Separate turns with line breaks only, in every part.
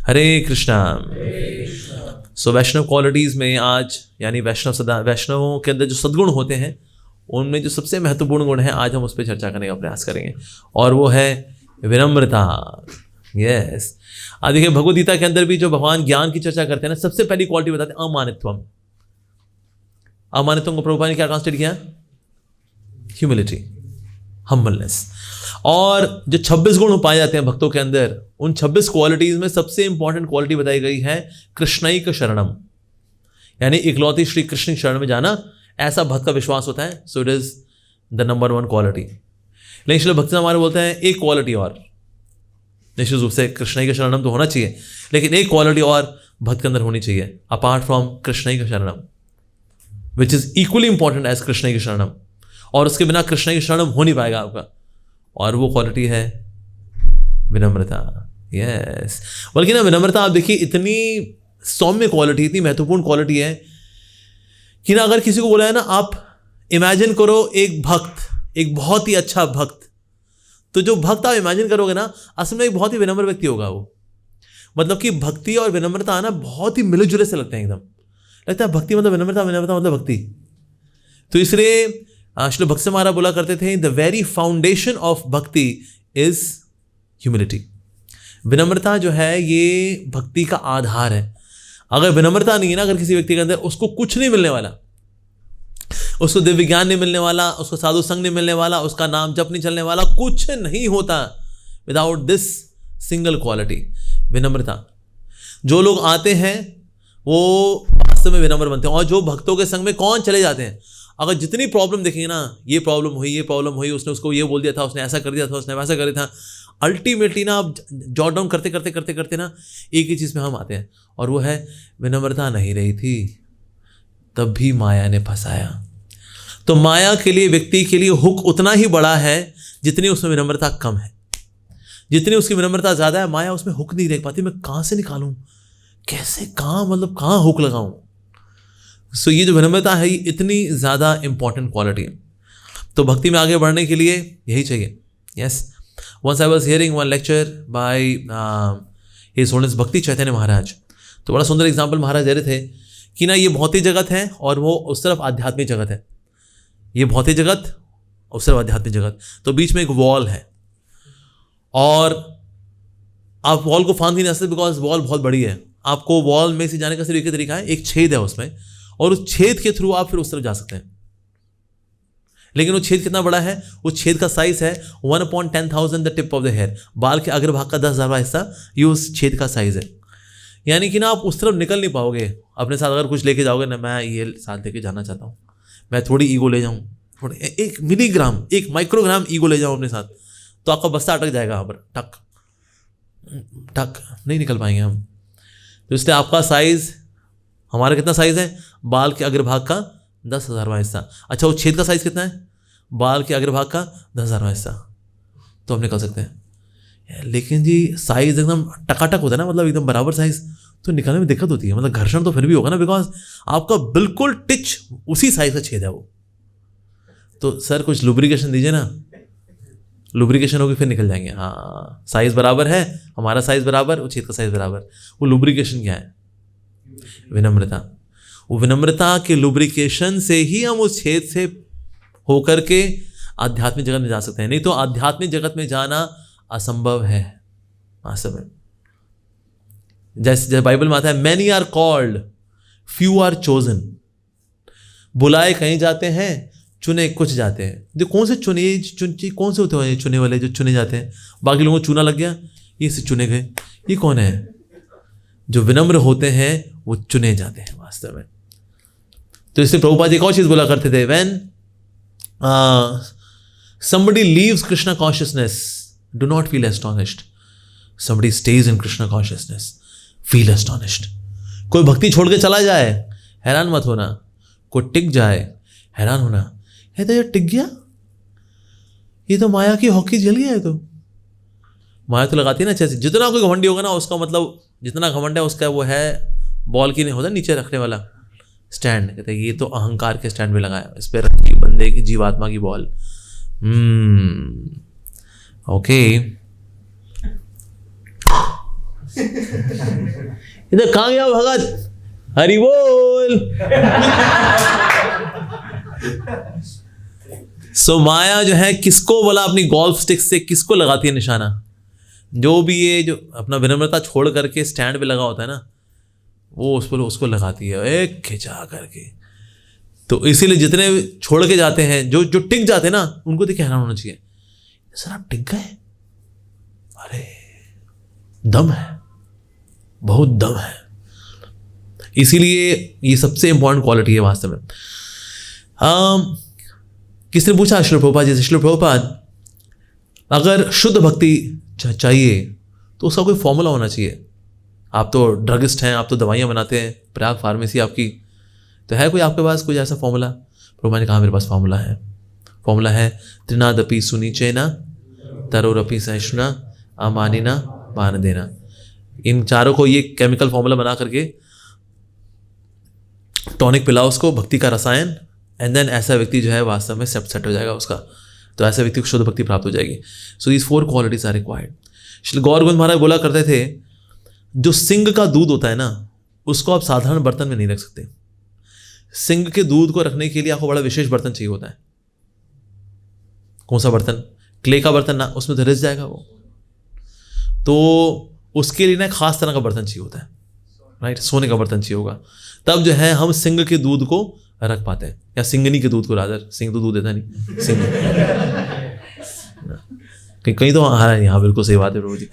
हरे कृष्णा। सो वैष्णव qualities में आज यानी वैष्णवों के अंदर जो सद्गुण होते हैं उनमें जो सबसे महत्वपूर्ण गुण है आज हम उस पर चर्चा करने का प्रयास करेंगे और वो है विनम्रता। यस, आज देखिए भगवद गीता के अंदर भी जो भगवान ज्ञान की चर्चा करते हैं ना, सबसे पहली क्वालिटी बताते हैं अमानित्वम। अमानित्वम को प्रभुपाद ने क्या ट्रांसलेट किया? Humility, humbleness. और जो 26 गुण पाए जाते हैं भक्तों के अंदर, उन 26 क्वालिटीज में सबसे इंपॉर्टेंट क्वालिटी बताई गई है कृष्णैक शरणम, यानी इकलौती श्री कृष्ण शरण में जाना। ऐसा भक्त का विश्वास होता है। सो it is the number 1 quality. लेकिन श्री भक्त हमारे बोलते हैं एक क्वालिटी और, निश्चित रूप से कृष्णैक शरणम तो होना चाहिए, लेकिन एक क्वालिटी और भक्त के अंदर होनी चाहिए अपार्ट फ्रॉम कृष्णैक शरणम, which is equally important as कृष्णैक शरणम। और उसके बिना कृष्णैक शरणम हो नहीं पाएगा आपका, और वो क्वालिटी है विनम्रता। यस, बल्कि ना विनम्रता आप देखिए इतनी सौम्य क्वालिटी, इतनी महत्वपूर्ण क्वालिटी है कि ना अगर किसी को बोला है ना, आप इमेजिन करो एक भक्त, एक बहुत ही अच्छा भक्त, तो जो भक्त आप इमेजिन करोगे ना, असल में एक बहुत ही विनम्र व्यक्ति होगा वो। मतलब कि भक्ति और विनम्रता ना बहुत ही मिले जुले से लगते हैं, एकदम लगता है भक्ति मतलब विनम्रता, विनम्रता मतलब भक्ति। तो इसलिए श्री भक्त से महाराज बोला करते थे, द वेरी फाउंडेशन ऑफ भक्ति इज ह्यूमिलिटी। विनम्रता जो है ये भक्ति का आधार है। अगर विनम्रता नहीं है ना अगर किसी व्यक्ति के अंदर, उसको कुछ नहीं मिलने वाला, उसको दिव्य ज्ञान नहीं मिलने वाला, उसको साधु संग नहीं मिलने वाला, उसका नाम जप नहीं चलने वाला, कुछ नहीं होता विदाउट दिस सिंगल क्वालिटी, विनम्रता। जो लोग आते हैं वो वास्तव में विनम्र बनते हैं, और जो भक्तों के संग में कौन चले जाते हैं, अगर जितनी प्रॉब्लम देखेंगे ना, ये प्रॉब्लम हुई, उसने उसको ये बोल दिया था, उसने ऐसा कर दिया था, उसने वैसा कर दिया था, अल्टीमेटली ना आप जॉट डाउन करते करते ना एक ही चीज़ में हम आते हैं, और वो है विनम्रता नहीं रही थी तब भी माया ने फंसाया। तो माया के लिए, व्यक्ति के लिए हुक उतना ही बड़ा है जितनी उसमें विनम्रता कम है। जितनी उसकी विनम्रता ज़्यादा है, माया उसमें हुक नहीं देख पाती। मैं कहाँ से निकालूँ, कैसे, कहाँ हुक लगाऊँ। सो ये जो विनम्रता है ये इतनी ज़्यादा इंपॉर्टेंट क्वालिटी है। तो भक्ति में आगे बढ़ने के लिए यही चाहिए। Yes, once I was hearing one lecture by his holiness Bhakti Chaitanya महाराज। तो बड़ा सुंदर एग्जांपल महाराज दे रहे थे कि ना ये भौतिक जगत है और वो उस तरफ आध्यात्मिक जगत है। ये भौतिक जगत, उस तरफ आध्यात्मिक जगत, तो बीच में एक वॉल है, और आप वॉल को फांद ही नहीं सकते बिकॉज वॉल बहुत बड़ी है। आपको वॉल में से जाने का सिर्फ एक ही तरीका है, एक छेद है उसमें, और उस छेद के थ्रू आप फिर उस तरफ जा सकते हैं। लेकिन वो छेद कितना बड़ा है? वो छेद का साइज है 1/10,000 the tip of the hair. बाल के अग्रभाग का 10,000वां हिस्सा ये उस छेद का साइज है। यानी कि ना आप उस तरफ निकल नहीं पाओगे। अपने साथ अगर कुछ लेके जाओगे ना, मैं ये साथ लेके जाना चाहता हूँ, मैं थोड़ी ईगो ले जाऊँ, थोड़ी 1 मिलीग्राम 1 माइक्रोग्राम ईगो ले जाऊँ अपने साथ, तो आपका बस्ता अटक जाएगा यहाँ पर, टक नहीं निकल पाएंगे हम। तो इसलिए आपका साइज, हमारा कितना साइज है? बाल के अग्रभाग का 10,000वां हिस्सा। अच्छा, वो छेद का साइज कितना है? बाल के अग्रभाग का 10,000वां हिस्सा। तो हम निकल सकते हैं। लेकिन जी साइज एकदम टकाटक होता है ना, मतलब एकदम बराबर साइज, तो निकलने में दिक्कत होती है। मतलब घर्षण तो फिर भी होगा ना, बिकॉज आपका बिल्कुल टिच उसी साइज का छेद है वो। तो सर कुछ लुब्रिकेशन दीजिए ना, लुब्रिकेशन होगी फिर निकल जाएंगे। हाँ, साइज बराबर है, हमारा साइज बराबर, वो छेद का साइज बराबर। वो लुब्रिकेशन क्या है? विनम्रता। वो विनम्रता के लुब्रिकेशन से ही हम उस छेद से होकर के आध्यात्मिक जगत में जा सकते हैं। नहीं तो आध्यात्मिक जगत में जाना असंभव है वास्तव में। जैसे बाइबल में आता है, many are called few are chosen. बुलाए कहीं जाते हैं, चुने कुछ जाते हैं। जो कौन से कौन से होते हैं चुने वाले, जो चुने जाते हैं? बाकी लोगों को चुना लग गया, ये से चुने गए। ये कौन है? जो विनम्र होते हैं वो चुने जाते हैं वास्तव में। तो इसलिए प्रभुपाद एक और चीज बोला करते थे, when somebody leaves Krishna consciousness, do not feel astonished. Somebody stays in Krishna consciousness, feel astonished. कोई भक्ति छोड़ के चला जाए, हैरान मत होना। कोई टिक जाए, हैरान होना, है तो ये टिक गया, ये तो माया की हॉकी जल गया है। तो माया तो लगाती है ना, जैसे जितना कोई घमंडी होगा ना, उसका मतलब जितना घमंड है उसका वो है बॉल की नहीं होता नीचे रखने वाला स्टैंड, कहते हैं ये तो अहंकार के स्टैंड पे लगाया, इस पे रखी बंदे की जीवात्मा की बॉल। ओके, इधर कहाँ गया भगत, हरि बोल। सो माया जो है किसको बोला अपनी गोल्फ स्टिक से किसको लगाती है निशाना, जो भी ये जो अपना विनम्रता छोड़ करके स्टैंड पे लगा होता है ना, वो उस पर उसको लगाती है एक खिंचा करके। तो इसीलिए जितने छोड़ के जाते हैं, जो जो टिक जाते हैं ना, उनको देख हैरान होना चाहिए, सर आप टिक गए, अरे दम है, बहुत दम है। इसीलिए ये सबसे इंपॉर्टेंट क्वालिटी है वास्तव में। किसने पूछा, श्रील प्रभुपाद जी से, श्रील प्रभुपाद अगर शुद्ध भक्ति चाहिए तो उसका कोई फॉर्मूला होना चाहिए। आप तो ड्रगिस्ट हैं, आप तो दवाइयाँ बनाते हैं, प्रयाग फार्मेसी आपकी, तो है कोई आपके पास कोई ऐसा फॉर्मूला? प्रभुपाद ने कहा मेरे पास फॉर्मूला है। फॉर्मूला है त्रिनादपि सुनीचेना तरोरपि सहिष्णुना अमानिना मान देना। इन चारों को ये केमिकल फॉर्मूला बना करके टॉनिक पिलाओ उसको, भक्ति का रसायन, एंड देन ऐसा व्यक्ति जो है वास्तव में सेट हो जाएगा उसका, तो ऐसे व्यक्ति को शुद्ध भक्ति प्राप्त हो जाएगी। So these 4 qualities are required. Shri Gaur Govind Maharaj बोला करते थे, जो सिंह का दूध होता है ना, उसको आप साधारण बर्तन में नहीं रख सकते। सिंह के दूध को रखने के लिए आपको बड़ा विशेष बर्तन चाहिए होता है। कौन सा बर्तन? क्ले का बर्तन ना, उसमें तो रिस जाएगा वो, तो उसके लिए ना खास तरह का बर्तन चाहिए होता है, राइट, सोने का बर्तन चाहिए होगा, तब जो है हम सिंह के दूध को रख पाते हैं, या सिंगनी के दूध को, रादर, सिंह तो दूध देता नहीं, सिंह कहीं तो हाँ, यहाँ बिल्कुल सही बात है प्रभु जी।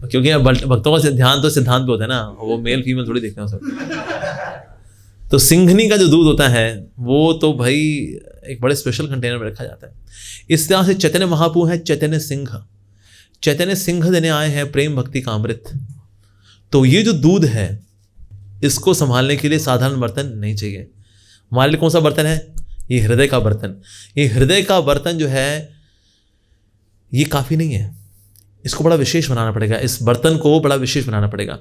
क्योंकि भक्तों का ध्यान तो सिद्धांत पे होता है ना, वो मेल फीमेल थोड़ी देखते हैं सब। तो सिंघनी का जो दूध होता है वो तो भाई एक बड़े स्पेशल कंटेनर में रखा जाता है। इस तरह से चैतन्य महाप्रभु है चैतन्य सिंह, चैतन्य सिंह देने आए हैं प्रेम भक्ति का अमृत। तो ये जो दूध है इसको संभालने के लिए साधारण बर्तन नहीं चाहिए। हमारे लिए कौन सा बर्तन है? ये हृदय का बर्तन। ये हृदय का बर्तन जो है ये काफ़ी नहीं है, इसको बड़ा विशेष बनाना पड़ेगा, इस बर्तन को बड़ा विशेष बनाना पड़ेगा।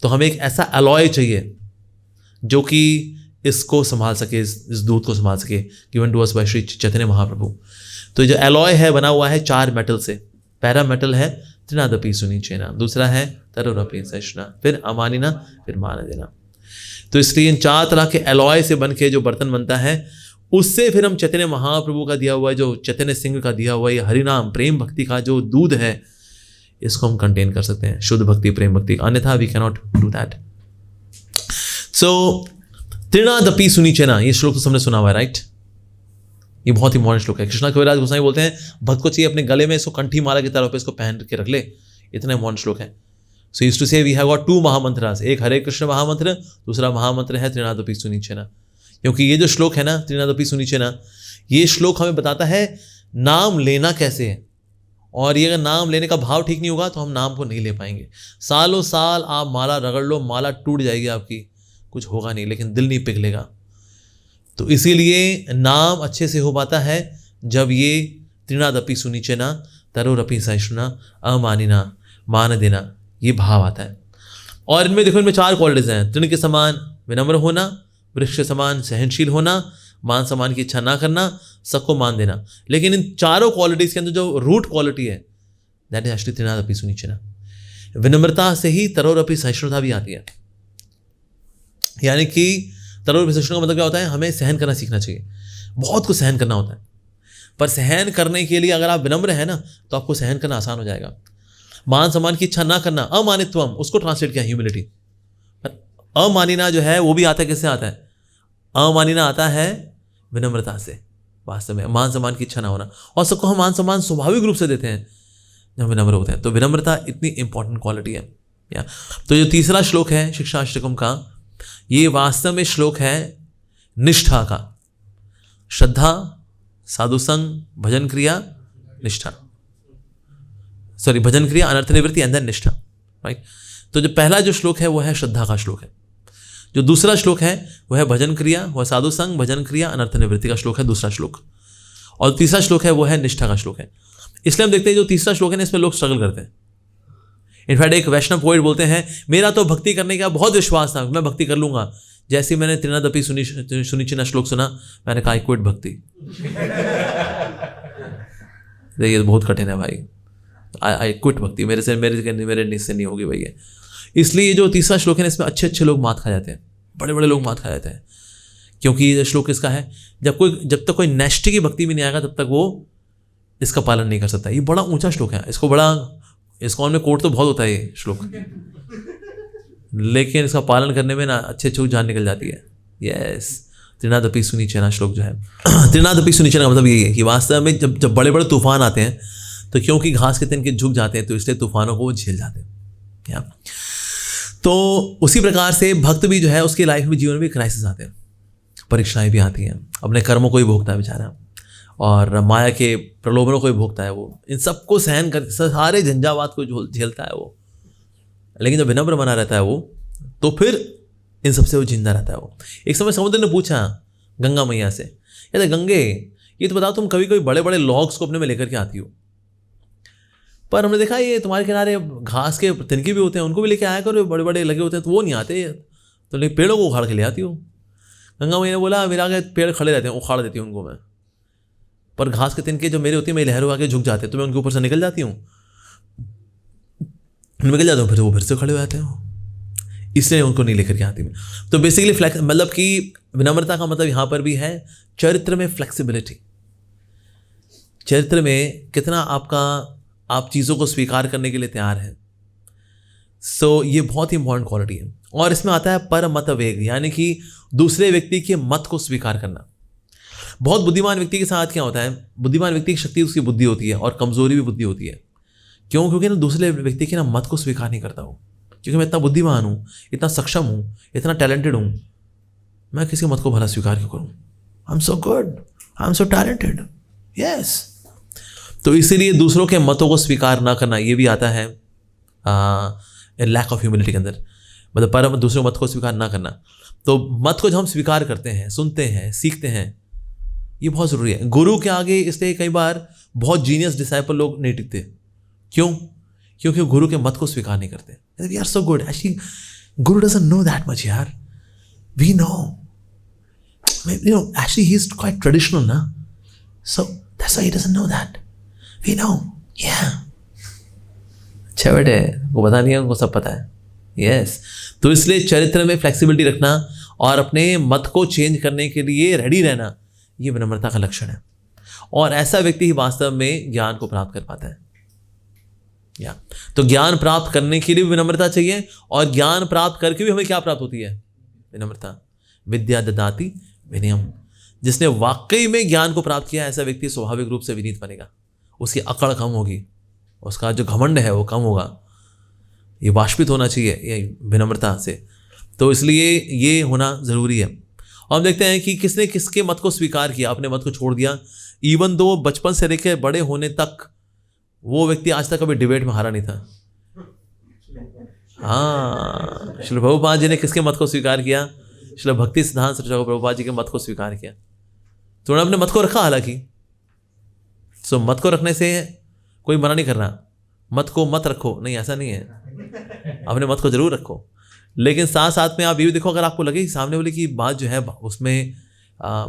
तो हमें एक ऐसा अलॉय चाहिए जो कि इसको संभाल सके, इस दूध को संभाल सके, given to us by Shri Chaitanya Mahaprabhu. तो जो अलॉय है बना हुआ है 4 मेटल से। पहला मेटल है त्रिनादपि सुनीचेना, दूसरा है तरोरपि सहिष्णुना, फिर अमानिना, फिर मान देना। तो इसलिए इन 4 तरह के अलॉय से बन के जो बर्तन बनता है, उससे फिर हम चैतन्य महाप्रभु का दिया हुआ, जो चैतन्य सिंह का दिया हुआ ये हरिनाम प्रेम भक्ति का जो दूध है, इसको हम कंटेन कर सकते हैं, शुद्ध भक्ति प्रेम भक्ति, अन्यथा we can not do that. So त्रिनादपि सुनीचेना, ये श्लोक तो सबने सुना हुआ है, राइट? ये बहुत ही इंपॉर्टेंट श्लोक है। कृष्णा कविराज गोस्वामी बोलते हैं भक्त को चाहिए अपने गले में इसको कंठी माला की तरह पे इसको पहन के रख ले, इतना इंपॉर्टेंट श्लोक है। सो यूज्ड टू से वी हैव गॉट 2 महामंत्रास, एक हरे कृष्ण महामंत्र, दूसरा महामंत्र है त्रिनादपि सुनीचेना। क्योंकि ये जो श्लोक है ना त्रिनादपि सुनीचेना, ये श्लोक हमें बताता है नाम लेना कैसे है, और ये अगर नाम लेने का भाव ठीक नहीं होगा तो हम नाम को नहीं ले पाएंगे। सालों साल आप माला रगड़ लो, माला टूट जाएगी आपकी, कुछ होगा नहीं, लेकिन दिल नहीं पिघलेगा। तो इसीलिए नाम अच्छे से हो पाता है जब ये त्रिनादपि सुनीचेना तरोरपि सहिष्णुना अमानिना मान देना, ये भाव आता है। और इनमें देखो, इनमें 4 क्वालिटीज हैं। तृण के समान विनम्र होना, वृक्ष के समान सहनशील होना, मान सम्मान की इच्छा ना करना, सबको मान देना। लेकिन इन चारों क्वालिटीज के अंदर जो रूट क्वालिटी है दैट इज एक्चुअली त्रिनादपि सुनीचेना। विनम्रता से ही तरोरपि सहिष्णुता भी आती है। यानी कि तरोरपि सहिष्णुता का मतलब क्या होता है? हमें सहन करना सीखना चाहिए। बहुत कुछ सहन करना होता है, पर सहन करने के लिए अगर आप विनम्र हैं ना तो आपको सहन करना आसान हो जाएगा। मान सम्मान की इच्छा ना करना, अमानित्वम, उसको ट्रांसलेट किया ह्यूमिलिटी। पर अमानिना जो है वो भी आता है, किससे आता है? अमानिना आता है विनम्रता से, वास्तव में मान सम्मान की इच्छा ना होना। और सबको हम मान सम्मान स्वाभाविक रूप से देते हैं जब विनम्र होते हैं। तो विनम्रता इतनी इंपॉर्टेंट क्वालिटी है। या तो जो तीसरा श्लोक है शिक्षाष्टकम का, ये वास्तव में श्लोक है निष्ठा का। श्रद्धा, साधु संग, भजन क्रिया, निष्ठा, सॉरी भजन क्रिया, अनर्थ निवृत्ति एंड देन निष्ठा, राइट? तो जो पहला जो श्लोक है वो है श्रद्धा का श्लोक है। जो दूसरा श्लोक है वो है भजन क्रिया, वह साधु संग, भजन क्रिया, अनर्थ निवृत्ति का श्लोक है दूसरा श्लोक। और तीसरा श्लोक है वो है निष्ठा का श्लोक है। इसलिए हम देखते हैं जो तीसरा श्लोक है ना, इसमें लोग स्ट्रगल करते हैं। इनफैक्ट एक वैष्णव पोएट बोलते हैं, मेरा तो भक्ति करने का बहुत विश्वास था, मैं भक्ति कर लूंगा। जैसे ही मैंने त्रिनादपि सुनीचेना श्लोक सुना, मैंने कहा आई क्विट भक्ति। ये बहुत कठिन है भाई, आई क्विट भक्ति, मेरे से नहीं होगी भैया। इसलिए जो तीसरा श्लोक है ना, इसमें अच्छे अच्छे लोग मात खा जाते हैं, बड़े बड़े लोग मात खा जाते हैं। क्योंकि ये श्लोक इसका है, जब तक कोई नैष्ठिक की भक्ति में नहीं आएगा तब तक वो इसका पालन नहीं कर सकता। ये बड़ा ऊंचा श्लोक है, इसको में कोट तो बहुत होता है ये श्लोक, लेकिन इसका पालन करने में ना अच्छे अच्छे जान निकल जाती है। यस, त्रिनादपि सुनीचना श्लोक जो है, त्रिनादपि सुनीचना का मतलब यही है कि वास्तव में जब बड़े बड़े तूफान आते हैं तो क्योंकि घास के तिनके झुक जाते हैं तो इसलिए तूफानों को वो झेल जाते हैं। तो उसी प्रकार से भक्त भी जो है उसकी लाइफ में, जीवन में क्राइसिस आते हैं, परीक्षाएं भी आती हैं, अपने कर्मों को ही भोगता है बेचारा, और माया के प्रलोभनों को भी भोगता है वो, इन सबको सहन कर, सारे झंझावात को झेलता है वो। लेकिन जब विनम्र बना रहता है वो, तो फिर इन सबसे वो जिंदा रहता है वो। एक समय समुद्र ने पूछा गंगा मैया से, कहते गंगे ये तो बताओ, तुम कभी कभी बड़े बड़े लॉग्स को अपने में लेकर के आती हो, पर हमने देखा ये तुम्हारे किनारे घास के तिनके भी होते हैं, उनको भी लेके आया करो, बड़े बड़े लगे होते हैं तो वो नहीं आते, तो लेकिन पेड़ों को उखाड़ के ले आती हो। गंगा मैया ने बोला, मेरे आगे पेड़ खड़े रहते हैं, उखाड़ देती हूँ उनको मैं, पर घास के तिनके जो मेरे होती है, मेरी लहरों आगे झुक जाते हैं, तो मैं उनके ऊपर से निकल जाती हूँ, फिर वो फिर से खड़े हो जाते हैं, इसलिए उनको नहीं लेकर के आती मैं। तो बेसिकली मतलब कि विनम्रता का मतलब यहाँ पर भी है चरित्र में फ्लेक्सिबिलिटी, चरित्र में कितना आप चीज़ों को स्वीकार करने के लिए तैयार हैं। सो ये बहुत ही इंपॉर्टेंट क्वालिटी है। और इसमें आता है पर मत वेग, यानी कि दूसरे व्यक्ति के मत को स्वीकार करना। बहुत बुद्धिमान व्यक्ति के साथ क्या होता है, बुद्धिमान व्यक्ति की शक्ति उसकी बुद्धि होती है और कमजोरी भी बुद्धि होती है। क्यों? क्योंकि ना दूसरे व्यक्ति के ना मत को स्वीकार नहीं करता हूँ, क्योंकि मैं इतना बुद्धिमान हूँ, इतना सक्षम हूँ, इतना टैलेंटेड हूँ, मैं किसी मत को भला स्वीकार क्यों करूँ? I am so good, I am so talented. Yes, तो इसीलिए दूसरों के मतों को स्वीकार ना करना, ये भी आता है लैक ऑफ ह्यूमिलिटी के अंदर, मतलब पर दूसरों मत को स्वीकार ना करना। तो मत को जब हम स्वीकार करते हैं, सुनते हैं, सीखते हैं, ये बहुत ज़रूरी है। गुरु के आगे इसलिए कई बार बहुत जीनियस डिसाइपल लोग नहीं टिकते। क्यों? क्योंकि गुरु के मत को स्वीकार नहीं करते। We are so good, actually guru doesn't know that much यार, we know, you know, actually he is quite traditional ना, so that's why he doesn't know that, we know, yeah अच्छा बेटे, वो पता नहीं है, उनको सब पता है। यस, तो इसलिए चरित्र में फ्लेक्सिबिलिटी रखना और अपने मत को चेंज करने के लिए रेडी रहना, ये विनम्रता का लक्षण है। और ऐसा व्यक्ति ही वास्तव में ज्ञान को प्राप्त कर पाता है। या तो ज्ञान प्राप्त करने के लिए भी विनम्रता चाहिए, और ज्ञान प्राप्त करके भी हमें क्या प्राप्त होती है? विनम्रता। विद्या ददाति विनयम। जिसने वाकई में ज्ञान को प्राप्त किया, ऐसा व्यक्ति स्वाभाविक रूप से विनीत बनेगा, उसकी अकड़ कम होगी, उसका जो घमंड है वो कम होगा, ये वाष्पित होना चाहिए ये विनम्रता से। तो इसलिए ये होना ज़रूरी है। और हम देखते हैं कि किसने किसके मत को स्वीकार किया, अपने मत को छोड़ दिया। इवन दो बचपन से लेकर बड़े होने तक वो व्यक्ति आज तक कभी डिबेट में हारा नहीं था। हाँ, श्री प्रभुपाद जी ने किसके मत को स्वीकार किया? श्री भक्ति सिद्धांत सरस्वती प्रभुपाद जी के मत को स्वीकार किया। तो उन्होंने अपने मत को रखा, हालांकि सो मत को रखने से कोई मना नहीं कर रहा, मत को मत रखो, नहीं ऐसा नहीं है, अपने मत को जरूर रखो, लेकिन साथ साथ में आप ये भी देखो, अगर आपको लगे कि सामने वाले की बात जो है उसमें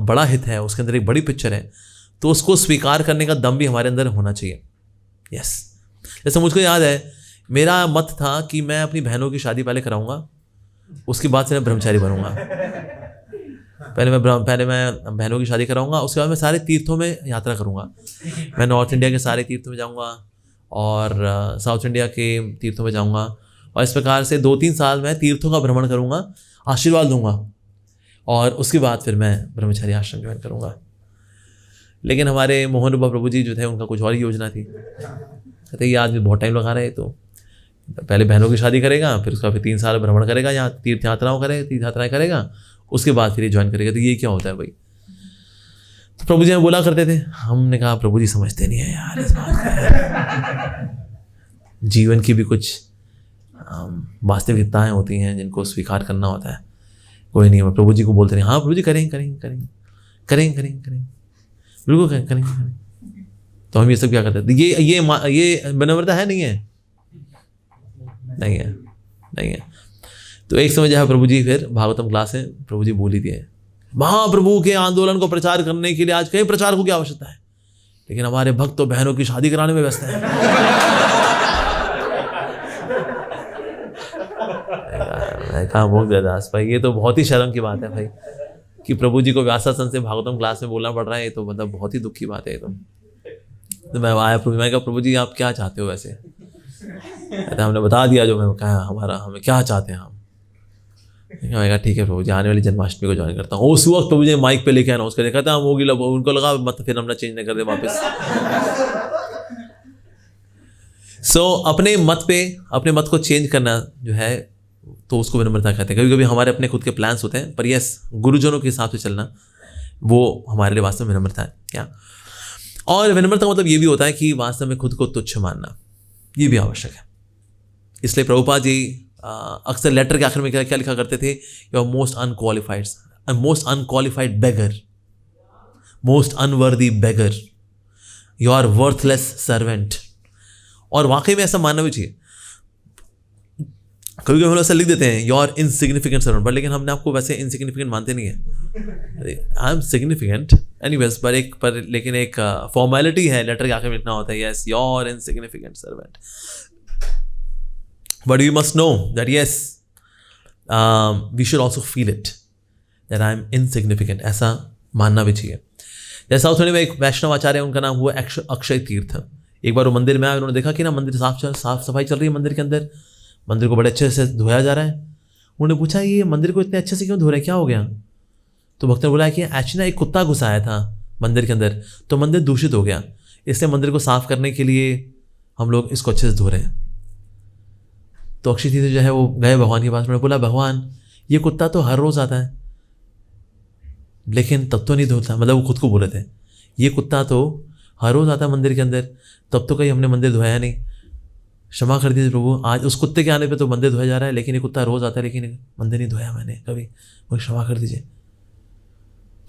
बड़ा हित है, उसके अंदर एक बड़ी पिक्चर है, तो उसको स्वीकार करने का दम भी हमारे अंदर होना चाहिए। यस, जैसे मुझको याद है, मेरा मत था कि मैं अपनी बहनों की शादी पहले कराऊंगा, उसके बाद से मैं ब्रह्मचारी बनूंगा। पहले मैं बहनों की शादी कराऊंगा, उसके बाद मैं सारे तीर्थों में यात्रा करूंगा। मैं नॉर्थ इंडिया के सारे तीर्थों में जाऊंगा और साउथ इंडिया के तीर्थों में जाऊंगा, और इस प्रकार से 2-3 साल मैं तीर्थों का भ्रमण करूंगा, आशीर्वाद दूंगा, और उसके बाद फिर मैं ब्रह्मचारी आश्रम ज्वाइन करूंगा। लेकिन हमारे मोहन रूपा प्रभु जी जो थे, उनका कुछ और ही योजना थी। कहते ये आदमी बहुत टाइम लगा रहे हैं, तो पहले बहनों की शादी करेगा, फिर उसका फिर 3 साल भ्रमण करेगा, यहाँ तीर्थ यात्राएं करेगा, उसके बाद फिर ये ज्वाइन करेगा। तो ये क्या होता है भाई? तो प्रभु जी हमें बोला करते थे, हमने कहा प्रभु जी समझते नहीं है यार इस बात को। जीवन की भी कुछ वास्तविकताएं होती हैं जिनको स्वीकार करना होता है। कोई नहीं, मैं प्रभु जी को बोलते रहे, हाँ प्रभु जी करेंगे, बिल्कुल करेंगे। तो हम ये सब क्या करते थे? ये विनम्रता है? नहीं है। तो एक समय जो है प्रभु जी, फिर भागवतम क्लास में प्रभु जी बोल ही दिए, महाप्रभु के आंदोलन को प्रचार करने के लिए आज कई प्रचारकों की आवश्यकता है, लेकिन हमारे भक्त तो बहनों की शादी कराने में व्यस्त हैं। कहा मुग्धदास भाई, ये तो बहुत ही शर्म की बात है भाई कि प्रभु जी को व्यासासन से भागवतम क्लास में बोलना पड़ रहा है, ये तो मतलब बहुत ही दुख की बात है। तो मैं आया प्रभु, मैं कहा प्रभु जी आप क्या चाहते हो वैसे? कहते हमने बता दिया जो मैं कहा, हमें क्या चाहते हैं हम। मैं कहा ठीक है प्रभु जी, आने वाली जन्माष्टमी को ज्वाइन करता हूँ। उस वक्त प्रभु जी माइक पे लेके अनाउंस कर दिया, कहता हम होगी लग, उनको लगा मत फिर हमने चेंज नहीं कर दे वापस। अपने मत को चेंज करना जो है तो उसको विनम्रता कहते हैं। कभी कभी हमारे अपने खुद के प्लान्स होते हैं, पर यस गुरुजनों के हिसाब से चलना वो हमारे लिए वास्तव में विनम्रता है क्या। और विनम्रता का मतलब ये भी होता है कि वास्तव में खुद को तुच्छ मानना, ये भी आवश्यक है। इसलिए प्रभुपाद जी अक्सर लेटर के आखिर में क्या लिखा करते थे, you are most unqualified beggar, most unworthy beggar, you are worthless servant. और वाकई में ऐसा मानना भी चाहिए। कभी कभी हम लोग ऐसा लिख देते हैं you are insignificant servant, but लेकिन हमने आपको वैसे इनसिग्निफिकेंट मानते नहीं है। आई एम सिग्निफिकेंट एनीवेज, पर लेकिन एक फॉर्मेलिटी है, लेटर के आखिर में लिखना होता है yes you are insignificant servant. But we must know that yes, we should also feel it that I am insignificant. ऐसा मानना भी चाहिए। जैसे साउथ इंडिया में एक वैष्णव आचार्य, उनका नाम हुआ अक्षय तीर्थ। एक बार वो मंदिर में आए, उन्होंने देखा कि ना मंदिर साफ सफाई चल रही है मंदिर के अंदर, मंदिर को बड़े अच्छे से धोया जा रहा है। उन्होंने पूछा ये मंदिर को इतने अच्छे से क्यों धो रहे हैं, क्या हो गया? तो भक्त ने बोला कि एक्चुअली एक कुत्ता घुस आया था मंदिर के अंदर, तो मंदिर दूषित हो गया, इसलिए मंदिर को साफ करने के लिए हम लोग इसको अच्छे से धो रहे हैं। तो अक्षय तीर्थ जो है वो गए भगवान के पास में, बोला भगवान ये कुत्ता तो हर रोज़ आता है लेकिन तब तो नहीं धोता, मतलब वो खुद को बोले थे ये कुत्ता तो हर रोज़ आता है मंदिर के अंदर, तब तो कहीं हमने मंदिर धोया नहीं, क्षमा कर दीजिए प्रभु, आज उस कुत्ते के आने पे तो मंदिर धोया जा रहा है, लेकिन ये कुत्ता रोज़ आता है लेकिन मंदिर नहीं धोया मैंने कभी, मुझे क्षमा कर दीजिए।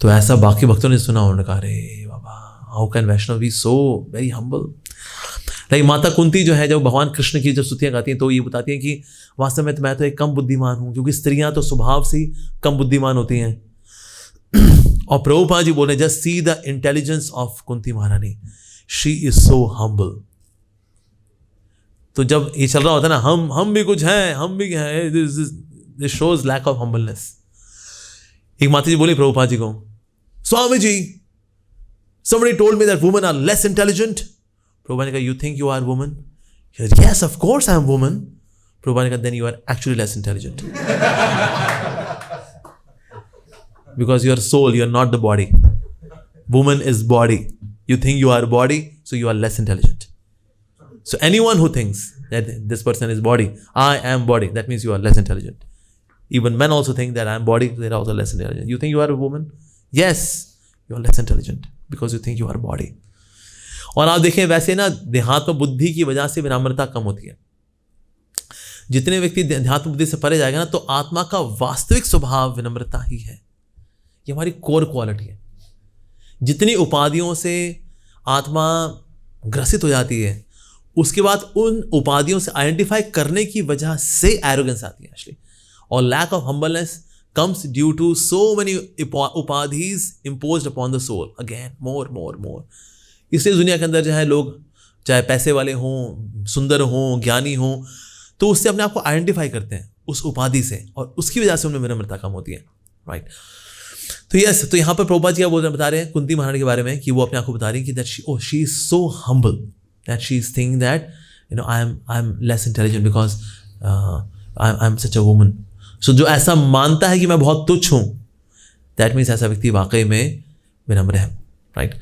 तो ऐसा बाकी भक्तों ने सुना, उन्होंने कहा अरे बाबा how can Vaishnava be so very humble. Like Mata Kunti जो है, जब भगवान कृष्ण की जब स्तुतियाँ गाती हैं तो ये बताती हैं कि वास्तव में तो मैं तो एक कम बुद्धिमान हूँ, क्योंकि स्त्रियाँ तो स्वभाव से कम बुद्धिमान होती हैं। और प्रभुपाद जी बोल रहे हैं just see the intelligence of Kunti महारानी, शी इज सो हम्बल। तो जब ये चल रहा होता है ना हम भी कुछ हैं, हम भी हैं, this shows lack of humbleness. एक माता जी बोली प्रभुपाद जी को, Swami ji somebody told me that women are less intelligent. Prabhupada ने कहा you think you are woman? He said, yes of course I am woman. Prabhupada ने कहा then you are actually less intelligent. Because you are soul, you are not the body. Woman is body. You think you are body, so you are less intelligent. So anyone who thinks that this person is body, I am body, that means you are less intelligent. Even men also think that I am body, they are also less intelligent. You think you are a woman? Yes, you are less intelligent because you think you are body. और आप देखें वैसे ना देहात्म बुद्धि की वजह से विनम्रता कम होती है। जितने व्यक्ति देहात्म बुद्धि से परे जाएगा ना, तो आत्मा का वास्तविक स्वभाव विनम्रता ही है। ये हमारी कोर क्वालिटी है। जितनी उपाधियों से आत्मा ग्रसित हो जाती है, उसके बाद उन उपाधियों से आइडेंटिफाई करने की वजह से एरोगेंस आती है एक्चुअली। और lack of humbleness comes due to so many upadhis imposed upon the soul, again more. इसलिए दुनिया के अंदर जो है लोग चाहे पैसे वाले हों, सुंदर हों, ज्ञानी हों, तो उससे अपने आप को आइडेंटिफाई करते हैं उस उपाधि से, और उसकी वजह से उनमें विनम्रता कम होती है, राइट। तो यस, तो यहाँ पर प्रभुपाद जी क्या बता रहे हैं कुंती महारानी के बारे में, कि वो अपने आप को बता रही है कि that she is so humble that she is thinking that I am less intelligent because I am such a woman. So जो ऐसा मानता है कि मैं बहुत तुच्छ हूँ, दैट मीन्स ऐसा व्यक्ति वाकई में विनम्र है, राइट।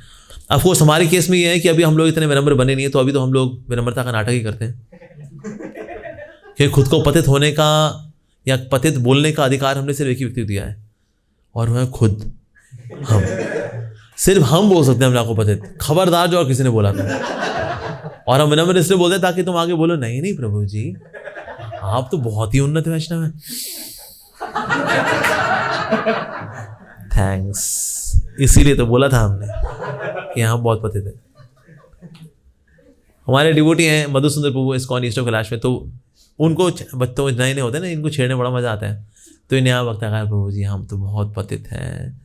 ऑफकोर्स हमारे केस में ये है कि अभी हम लोग इतने विनम्र बने नहीं है, तो अभी तो हम लोग विनम्रता का नाटक ही करते हैं कि खुद को पतित होने का या पतित बोलने का अधिकार हमने सिर्फ एक ही व्यक्ति को दिया है, और वह खुद हम, सिर्फ हम बोल सकते हैं अपने आप को पतित। खबरदार जो और किसी ने बोला था, और हम विनम्र इसलिए बोलते हैं ताकि तुम आगे बोलो नहीं प्रभु जी आप तो बहुत ही उन्नत वैष्णव हैं, थैंक्स, इसीलिए तो बोला था हमने कि हम बहुत पतित हैं। हमारे डिवोटी हैं मधुसुंदर प्रभु इस्कॉन ईस्ट ऑफ कैलाश में, तो उनको बच्चों नए नए होते हैं ना, इनको छेड़ने बड़ा मजा आता है, तो इन्हें यहाँ वक्त कहा प्रभु जी हम तो बहुत पतित हैं।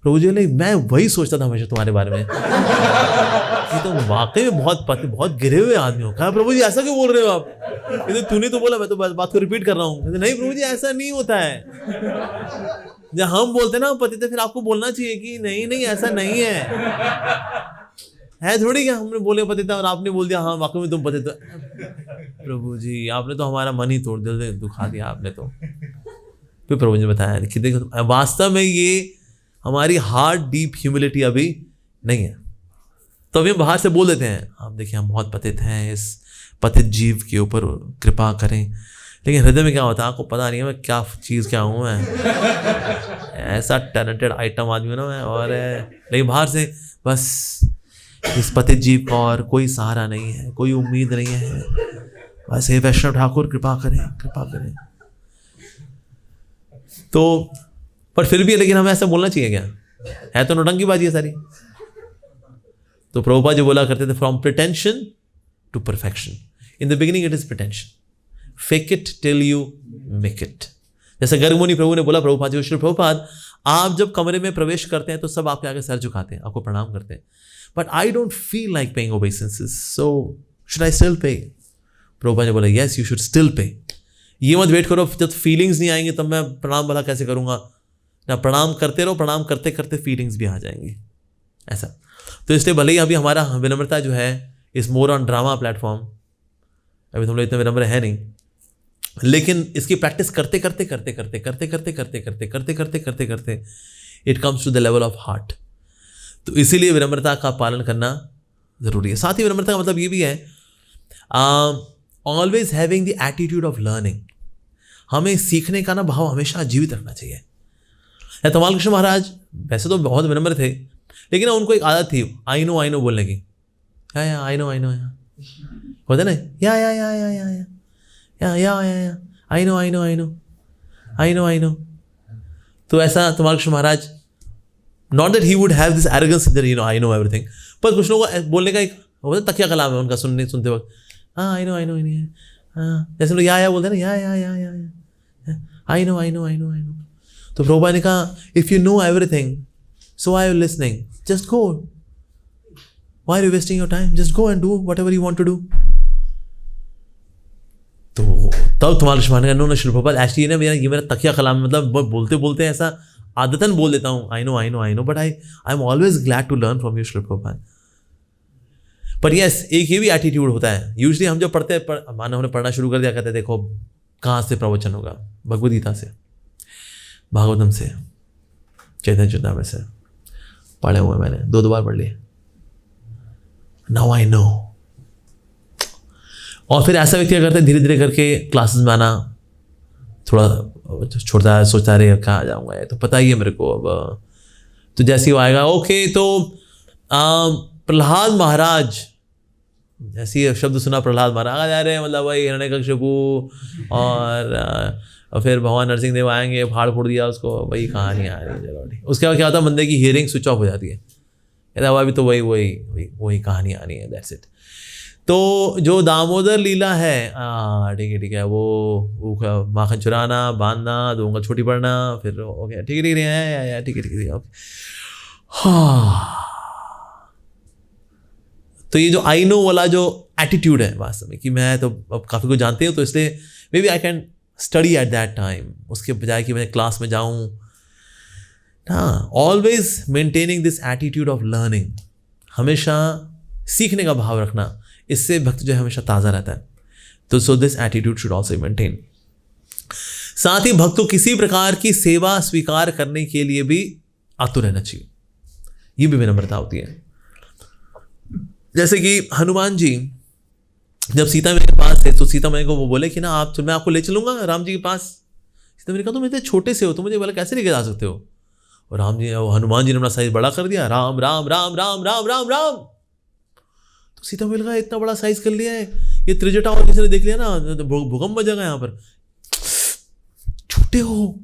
प्रभु जी बोले मैं वही सोचता था हमेशा तुम्हारे बारे में कि तुम वाकई में बहुत गिरे हुए आदमी हो। कहा प्रभु जी ऐसा क्यों बोल रहे हो आप? कहते तूने तो बोला, मैं तो बात को रिपीट कर रहा हूँ। कहते नहीं प्रभु जी ऐसा नहीं होता है। जब हम बोलते ना पतित, फिर आपको बोलना चाहिए कि नहीं नहीं ऐसा नहीं है थोड़ी क्या हमने बोले पतित और आपने बोल दिया हाँ वाकई में तुम पतित। प्रभु जी आपने तो हमारा मन ही तोड़ दिया, दुखा दिया आपने तो। फिर प्रभु जी ने बताया कि देखो वास्तव में ये हमारी हार्ट डीप ह्यूमिलिटी अभी नहीं है। तो अभी हम बाहर से बोल देते हैं आप देखिए हम बहुत पतित हैं, इस पतित जीव के ऊपर कृपा करें, लेकिन हृदय में क्या होता है आपको पता नहीं है मैं क्या चीज़ क्या हूँ मैं। ऐसा टैलेंटेड आइटम आदमी हूँ ना मैं, और लेकिन बाहर से बस इस पतित जीव का और कोई सहारा नहीं है, कोई उम्मीद नहीं है, बस हे वैष्णव ठाकुर कृपा करें कृपा करें। तो पर फिर भी लेकिन हमें ऐसा बोलना चाहिए क्या? है तो नौटंकीबाजी है सारी। तो प्रभुपाद जी बोला करते थे from pretension to perfection. In the beginning it is pretension, fake it till you make it. जैसे गर्गमुनि प्रभु ने बोला प्रभुपाद जी, श्री प्रभुपाद आप जब कमरे में प्रवेश करते हैं तो सब आपके आगे सर झुकाते हैं, आपको प्रणाम करते हैं, but I don't feel like paying obeisances, so should I still पे? प्रभुपाद जी बोला यस यू शुड स्टिल पे। ये मत वेट करो जब फीलिंग्स नहीं आएंगे तब मैं प्रणाम भला कैसे करूंगा ना, प्रणाम करते रहो, प्रणाम करते करते फीलिंग्स भी आ जाएंगी ऐसा। तो इसलिए भले ही अभी हमारा विनम्रता जो है इस मोर ऑन ड्रामा प्लेटफॉर्म, अभी तुम लोग इतने विनम्र है नहीं, लेकिन इसकी प्रैक्टिस करते करते करते करते करते करते करते करते करते करते करते करते it comes to the level of heart. तो इसीलिए विनम्रता का पालन करना जरूरी है। साथ ही विनम्रता का मतलब ये भी है always having the attitude of learning. हमें सीखने का ना भाव हमेशा जीवित रखना चाहिए। तमाल कृष्ण महाराज वैसे तो बहुत विनम्र थे, लेकिन उनको एक आदत थी आई नो बोलने की। आई नो होता ना या आई नो। तो ऐसा Tamal Krishna Maharaj, not that he would have this arrogance that you know I know everything, पर कुछ लोगों को बोलने का एक होता तकिया कलाम है उनका सुनते वक्त। हाँ आई नो जैसे लोग या बोलते हैं ना या आई नो। तो प्रभुपा ने कहा if you know everything so I you listening, just go, why are you wasting your time, just go and do whatever you want to do. तो तब तुम्हारा कृष्ण का नो श्री प्रभुपाद एक्चुअली ना ये मेरा तकिया कलाम, मतलब बोलते बोलते ऐसा आदतन बोल देता हूँ I know but I am always glad to learn from you Shri Prabhupada. पर यस एक ये भी एटीट्यूड होता है। यूजली हम जब पढ़ते हैं मानो हमने पढ़ना शुरू कर दिया, कहते देखो कहाँ से प्रवचन होगा, भगवद गीता से, भागवतम से, चैतन्य चेतामृत से पढ़े हुए मैंने 2 बार पढ़ लिए। Now I know. और फिर ऐसा व्यक्ति करते धीरे धीरे करके क्लासेस में आना थोड़ा छोड़ता है, सोचता है कहाँ आ जाऊँगा, ये तो पता ही है मेरे को अब। तो जैसे ही वो आएगा ओके। तो प्रहलाद महाराज, जैसे ही शब्द सुना प्रहलाद महाराज आ जा रहे हैं, मतलब वही हिरण्यकशिपु और फिर भगवान नरसिंह देव आएंगे, फाड़ फोड़ दिया उसको, वही कहानी आ रही है। चलो उसके बाद क्या होता है, बंदे की हियरिंग स्विच ऑफ हो जाती है, कहता अभी तो वही कहानी आनी है, दैट्स इट। तो जो दामोदर लीला है ठीक है वो माखन चुराना, बांधना, 2 उंगल छोटी पड़ना, फिर ओके ठीक है ठीक है ओके। हाँ, तो ये जो आई नो वाला जो एटीट्यूड है वास्तव में कि मैं तो अब काफ़ी कुछ जानती हूँ, तो इसलिए maybe I can study at that time, उसके बजाय कि मैं क्लास में जाऊँ। हाँ, always maintaining this attitude of learning, हमेशा सीखने का भाव रखना, इससे भक्त जो है हमेशा ताज़ा रहता है। तो so this attitude should also maintain. साथ ही भक्त को किसी प्रकार की सेवा स्वीकार करने के लिए भी आतुर रहना चाहिए, ये भी विनम्रता होती है। जैसे कि हनुमान जी जब सीता मैया के पास थे, तो सीता मैया को वो बोले कि ना मैं आपको ले चलूंगा राम जी के पास। सीता मैया कहा तुम इतने छोटे से हो, तो मुझे बोला कैसे लेके जा सकते हो। और हनुमान जी ने अपना साइज बड़ा कर दिया, राम राम राम राम राम राम राम। तो सीता मैया का इतना बड़ा साइज कर लिया है, ये त्रिजटा और किसी ने देख लिया ना तो भूकंप बजेगा यहाँ पर, छोटे हो।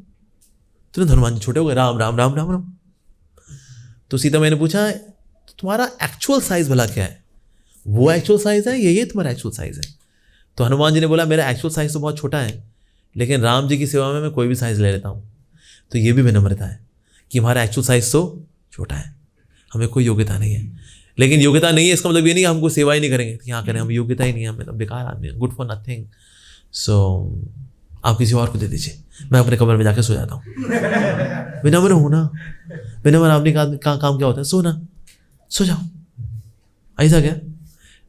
तुरंत हनुमान जी छोटे हो गए, राम राम राम राम राम। तो सीता मैया ने पूछा तुम्हारा एक्चुअल साइज भला क्या है, वो एक्चुअल साइज है ये तुम्हारा एक्चुअल साइज है। तो हनुमान जी ने बोला मेरा एक्चुअल साइज तो बहुत छोटा है, लेकिन राम जी की सेवा में मैं कोई भी साइज ले लेता हूँ। तो ये भी विनम्रता है कि हमारा एक्चुअल साइज तो छोटा है, हमें कोई योग्यता नहीं है। लेकिन योग्यता नहीं है इसका मतलब ये नहीं हमको सेवा ही नहीं करेंगे, क्या करें, हम योग्यता ही नहीं है, हमें बेकार आदमी है, गुड फॉर नथिंग। सो आप किसी और को दे दीजिए, मैं अपने कमरे में जाके सो जाता हूँ। विनम्र हूँ ना, विनम्र आदमी का काम क्या होता है? सोना, सो जाओ, ऐसा क्या?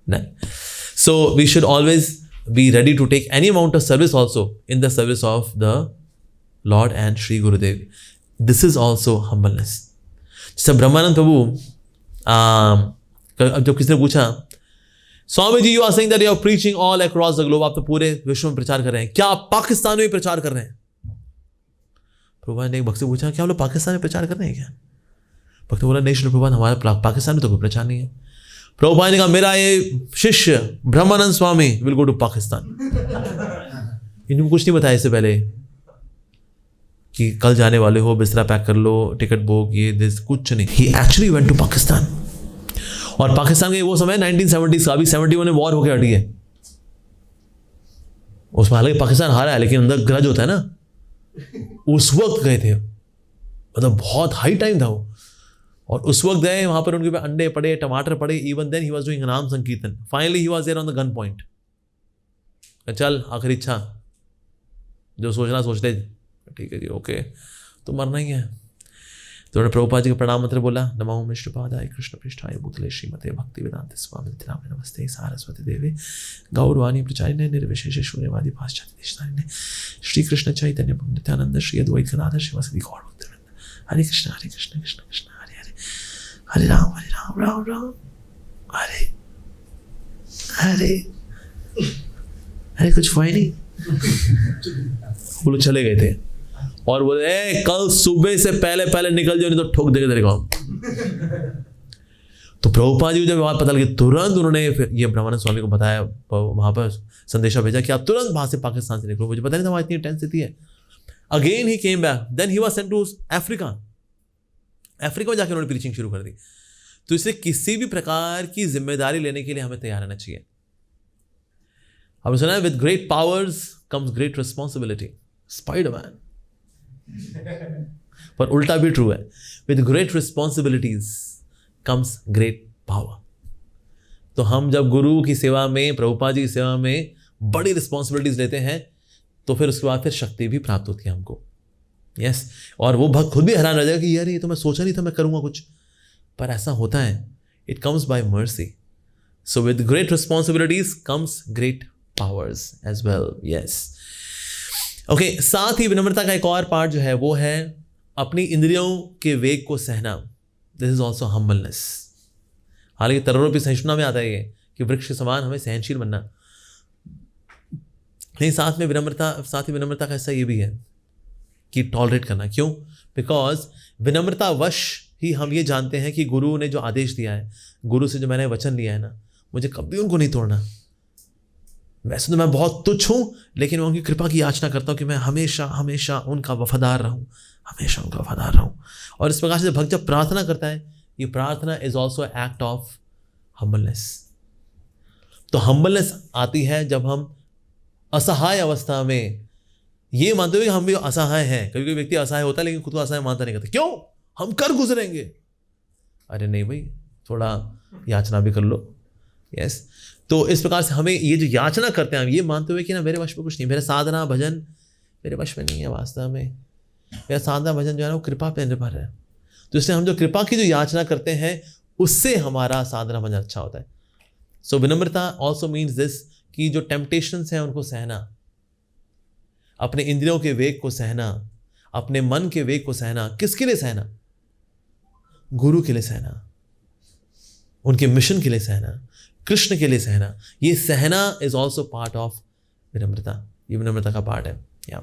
नहीं। So we should always be ready to take any amount of service also in the service of the lord and Shri Gurudev. This is also humbleness. जैसे ब्रह्मानंद प्रभु जब किसी ने पूछा, Swami ji you are saying that you are preaching all across the globe, आप तो पूरे विश्व में प्रचार कर रहे हैं, क्या आप पाकिस्तान में प्रचार कर रहे हैं? प्रभुपाद ने एक भक्त से पूछा, क्या हम लोग पाकिस्तान में प्रचार कर रहे हैं क्या? भक्त बोला, नहीं श्री प्रभुपाद, हमारे पाकिस्तान में तो कोई प्रचार नहीं है। प्रभुपाद ने कहा, मेरा ये शिष्य ब्रह्मानंद स्वामी विल गो टू पाकिस्तान। इनको कुछ नहीं बताया इससे पहले कि कल जाने वाले हो, बिस्तरा पैक कर लो, टिकट बुक, ये दिस, कुछ नहीं। ही एक्चुअली वेंट टू पाकिस्तान। और पाकिस्तान के वो समय 1970s का, अभी 71 में वॉर होकर हटी है, उसमें हालांकि पाकिस्तान हारा है लेकिन अंदर ग्रज होता है ना, उस वक्त गए थे, मतलब बहुत हाई टाइम था वो, और उस वक्त गए वहां पर, उनके पे अंडे पड़े, टमाटर पड़े, even then he was doing naam sankirtan. Finally he was there on the gun point. चल आखिरी इच्छा, जो सोचना सोच ले, ठीक है जी, ओके, तो मरना ही है। तो उन्होंने प्रभुपाद जी का प्रणाम मंत्र बोला, नमो विष्णुपादाय कृष्ण पृष्ठाय भूतले श्रीमते भक्ति वेदांत स्वामी नाम नमस्ते सारस्वती देवे गौरवाणी प्रचारिणे निर्विशेष शून्यवादी पाश्चात्य देशतारिणे श्री कृष्ण चैतन्य नित्यानंद श्री अद्वैत गदाधर शिवासदि गौर भक्तवृंद। हरे कृष्ण कृष्ण कृष्ण हरे हरे, हरे राम राम राम हरे हरे। अरे कुछ हुआ ही नहीं, वो लोग चले गए थे और बोले, कल सुबह से पहले पहले निकल जाओ, नहीं तो ठोक देंगे तेरे को। तो प्रभुपाद जी जब बात पता लगी, तुरंत उन्होंने फिर ये ब्रह्मानंद स्वामी को बताया, वहां पर संदेशा भेजा कि आप तुरंत वहां से पाकिस्तान से निकलो। मुझे पता नहीं था वहां इतनी टेंस स्थिति है। Again he came back, then he was sent to Africa. Africa में जाकर उन्होंने प्रीचिंग शुरू कर दी। तो इससे किसी भी प्रकार की जिम्मेदारी लेने के लिए हमें तैयार रहना चाहिए। आपने सुना है, with great powers comes great responsibility, Spiderman. पर उल्टा भी ट्रू है, with great responsibilities comes great power. तो हम जब गुरु की सेवा में, प्रभुपाद जी की सेवा में बड़ी रिस्पॉन्सिबिलिटीज लेते हैं, तो फिर उसके बाद फिर शक्ति भी प्राप्त होती है हमको। यस, और वो भक्त खुद भी हैरान रह जाएगा कि यार ये तो मैं सोचा नहीं था मैं करूंगा कुछ, पर ऐसा होता है। It comes by mercy. So with great responsibilities comes great powers as well. Yes, okay. साथ ही विनम्रता का एक और पार्ट जो है वो है अपनी इंद्रियों के वेग को सहना। This is also humbleness. हालांकि तररोपी सहिष्णुता में आता है ये कि वृक्ष के समान हमें सहनशील बनना, नहीं, साथ ही विनम्रता का हिस्सा ये भी है कि टॉलरेट करना। क्यों? बिकॉज विनम्रता वश ही हम ये जानते हैं कि गुरु ने जो आदेश दिया है, गुरु से जो मैंने वचन लिया है ना, मुझे कभी उनको नहीं तोड़ना। वैसे तो मैं बहुत तुच्छ हूँ, लेकिन मैं उनकी कृपा की याचना करता हूँ कि मैं हमेशा हमेशा उनका वफादार रहूँ, हमेशा उनका वफादार रहूँ। और इस प्रकार से भक्त जब प्रार्थना करता है, ये प्रार्थना is also act of humbleness. तो हम्बलनेस आती है जब हम असहाय अवस्था में ये मानते हुए कि हम भी असहाय हैं। कभी कोई व्यक्ति असहाय होता है लेकिन खुद को असहाय मानता नहीं करता, क्यों? हम कर गुजरेंगे। अरे नहीं भाई, थोड़ा याचना भी कर लो। यस, तो इस प्रकार से हमें ये जो याचना करते हैं, हम ये मानते हुए कि ना मेरे वश में कुछ नहीं, मेरा साधना भजन मेरे वश में नहीं है, वास्तव में मेरा साधना भजन जो है ना वो कृपा पे निर्भर है। तो इसलिए हम जो कृपा की जो याचना करते हैं, उससे हमारा साधना भजन अच्छा होता है। सो विनम्रता ऑल्सो मीन्स दिस कि जो टेम्पटेशंस हैं उनको सहना, अपने इंद्रियों के वेग को सहना, अपने मन के वेग को सहना। किसके लिए सहना? गुरु के लिए सहना, उनके मिशन के लिए सहना, कृष्ण के लिए सहना। ये सहना इज ऑल्सो पार्ट ऑफ विनम्रता। ये विनम्रता का पार्ट है। या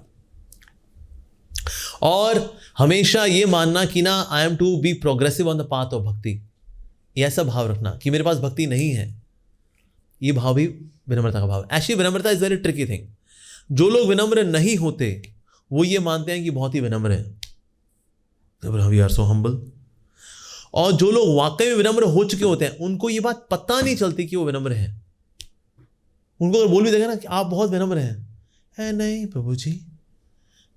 और हमेशा ये मानना कि ना I am to be progressive on the path of bhakti, ऐसा भाव रखना कि मेरे पास भक्ति नहीं है, ये भाव भी विनम्रता का भाव है। एक्चुअली विनम्रता इज वेरी ट्रिकी थिंग। जो लोग विनम्र नहीं होते वो ये मानते हैं कि बहुत ही विनम्र है, वी आर सो हम्बल। और जो लोग वाकई में विनम्र हो चुके होते हैं, उनको ये बात पता नहीं चलती कि वो विनम्र हैं। उनको अगर बोल भी देगा ना कि आप बहुत विनम्र हैं, नहीं प्रभु जी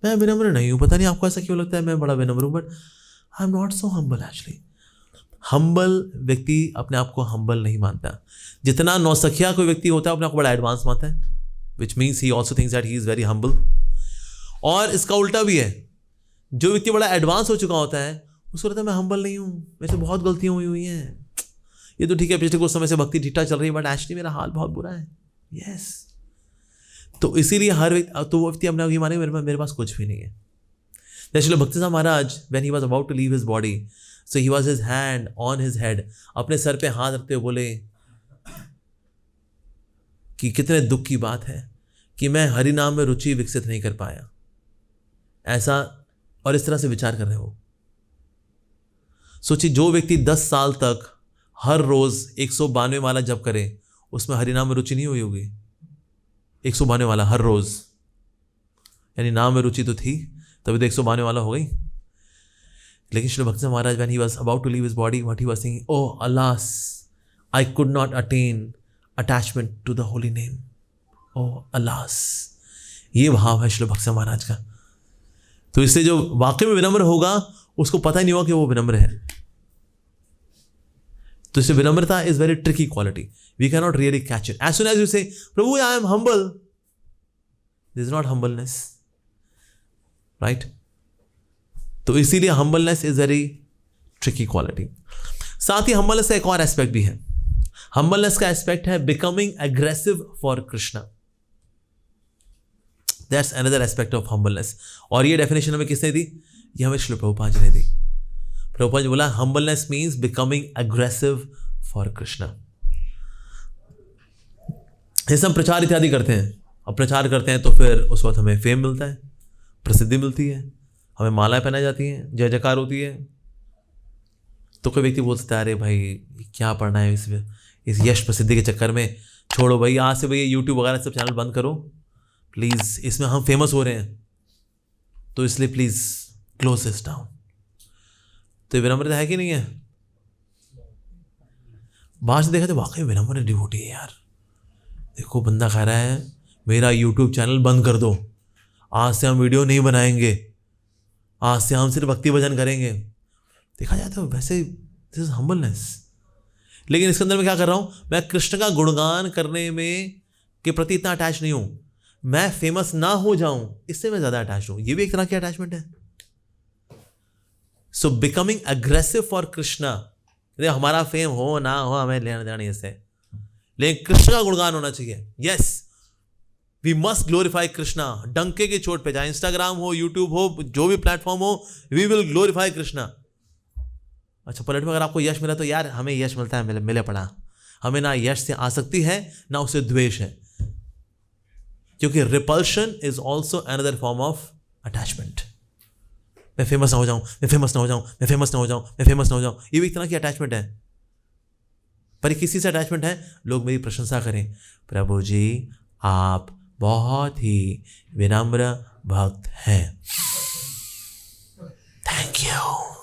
मैं विनम्र नहीं हूं, पता नहीं आपको ऐसा क्यों लगता है मैं बड़ा विनम्र हूं, but I am not so humble actually. Humble व्यक्ति अपने आप को हम्बल नहीं मानता। जितना नौसखिया कोई व्यक्ति होता है अपने आप को बड़ा एडवांस मानता है, which means he also thinks that he is very humble. और इसका उल्टा भी है, जो व्यक्ति बड़ा एडवांस हो चुका होता है उसको लगता है मैं हम्बल नहीं हूँ, मेरे से बहुत गलतियाँ हुई हैं, ये तो ठीक है पिछले कुछ समय से भक्ति ठीक ठाक चल रही है बट एक्चुअली मेरा हाल बहुत बुरा है। यस तो इसीलिए हर व्यक्ति, तो वो व्यक्ति अपने आप ये माने मेरे पास कुछ भी नहीं है। जैसे Bhakti Sahab Maharaj when he was about to leave his body, so he was his hand on his head, अपने सर पे हाथ रखते हुए बोले कि कितने दुख की बात है कि मैं हरि नाम में रुचि विकसित नहीं कर पाया। ऐसा और इस तरह से विचार कर रहे हो। सोचिए जो व्यक्ति 10 साल तक हर रोज 192 माला जप करे, उसमें हरिनाम में रुचि नहीं हुई होगी। 192 माला हर रोज, यानी नाम में रुचि तो थी, तभी तो 192 माला हो गई। लेकिन Shri Bhakti Maharaj when he was about to leave his body, what he was thinking, oh alas I could not attain attachment to the holy name, oh alas. ये भाव है श्री भक्ति महाराज का। तो इससे जो वाकई में विनम्र होगा उसको पता ही नहीं होगा कि वो विनम्र है। तो इससे विनम्रता is very tricky quality, we can not really catch it. As soon as you say Prabhu I am humble, this is not humbleness, right. तो इसीलिए humbleness is very tricky quality. साथ ही हम्बलनेस का एक और एस्पेक्ट भी है। हम्बलनेस का एस्पेक्ट है becoming aggressive for Krishna. That's another aspect of humbleness. और ये डेफिनेशन हमें किसने दी? ये हमें श्री प्रभुपाद जी ने दी। प्रभुपाद जी बोला humbleness means becoming aggressive for Krishna. जैसे हम प्रचार इत्यादि करते हैं, अब प्रचार करते हैं तो फिर उस वक्त हमें फेम मिलता है, प्रसिद्धि मिलती है, हमें मालाएं पहनाई जाती हैं, जय जयकार होती है। तो कोई व्यक्ति बोल सकता है अरे भाई क्या पढ़ना है इस यश प्रसिद्धि के चक्कर में, छोड़ो भाई, आज से भाई यूट्यूब वगैरह सब चैनल बंद करो प्लीज़, इसमें हम फेमस हो रहे हैं तो इसलिए प्लीज़ क्लोज दिस डाउन। तो ये विनम्रता है कि नहीं है? बाहर से देखा तो वाकई विनम्र डिवोटी है यार। देखो बंदा कह रहा है मेरा यूट्यूब चैनल बंद कर दो, आज से हम वीडियो नहीं बनाएंगे, आज से हम सिर्फ भक्ति भजन करेंगे। देखा जाए तो वैसे दिस इज हम्बलनेस। लेकिन इसके अंदर मैं क्या कर रहा हूँ, मैं कृष्ण का गुणगान करने में के प्रति इतना अटैच नहीं हूँ, मैं फेमस ना हो जाऊं इससे मैं ज़्यादा अटैच हूँ। ये भी एक तरह की अटैचमेंट है। सो बिकमिंग एग्रेसिव फॉर कृष्णा, हमारा फेम हो ना हो हमें लेना देना नहीं इससे, लेकिन कृष्ण का गुणगान होना चाहिए। Yes we must glorify Krishna, डंके की चोट पे, चाहे इंस्टाग्राम हो, यूट्यूब हो, जो भी प्लेटफॉर्म हो, वी विल ग्लोरीफाई कृष्णा। अच्छा पलट में अगर आपको यश मिला तो यार हमें यश मिलता है, मिले पड़ा, हमें ना यश से आसक्ति है ना उससे द्वेष है, क्योंकि repulsion is also another form of attachment. मैं फेमस ना हो जाऊं, मैं फेमस ना हो जाऊं, मैं फेमस ना हो जाऊं, मैं फेमस ना हो जाऊं, ये भी एक तरह की अटैचमेंट है। पर किसी से अटैचमेंट है, लोग मेरी प्रशंसा करें, प्रभु जी आप बहुत ही विनम्र भक्त हैं, थैंक यू,